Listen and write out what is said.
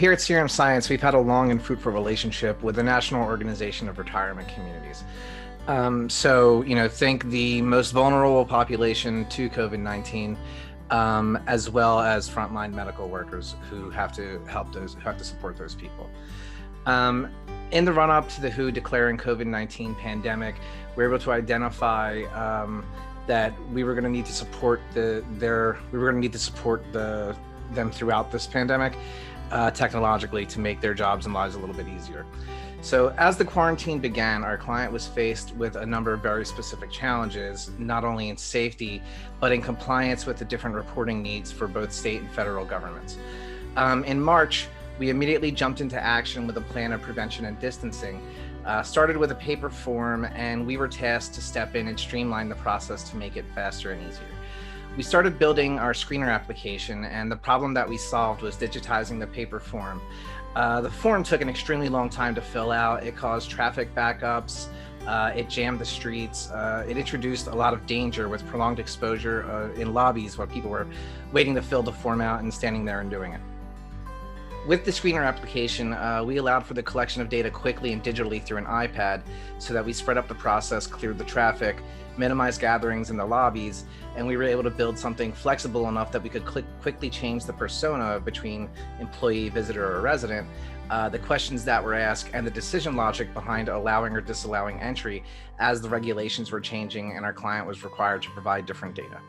Here at CRM Science, we've had a long and fruitful relationship with the National Organization of Retirement Communities. Think the most vulnerable population to COVID-19, as well as frontline medical workers who have to support those people. In the run-up to the WHO declaring COVID-19 pandemic, we were able to identify that we were going to need to support them throughout this pandemic technologically to make their jobs and lives a little bit easier. So as the quarantine began, our client was faced with a number of very specific challenges, not only in safety, but in compliance with the different reporting needs for both state and federal governments. In March, we immediately jumped into action with a plan of prevention and distancing, started with a paper form, and we were tasked to step in and streamline the process to make it faster and easier. We started building our screener application, and the problem that we solved was digitizing the paper form. The form took an extremely long time to fill out. It caused traffic backups. It jammed the streets. It introduced a lot of danger with prolonged exposure in lobbies where people were waiting to fill the form out and standing there and doing it. With the screener application, we allowed for the collection of data quickly and digitally through an iPad so that we spread up the process, cleared the traffic, minimized gatherings in the lobbies, and we were able to build something flexible enough that we could quickly change the persona between employee, visitor, or resident, the questions that were asked, and the decision logic behind allowing or disallowing entry as the regulations were changing and our client was required to provide different data.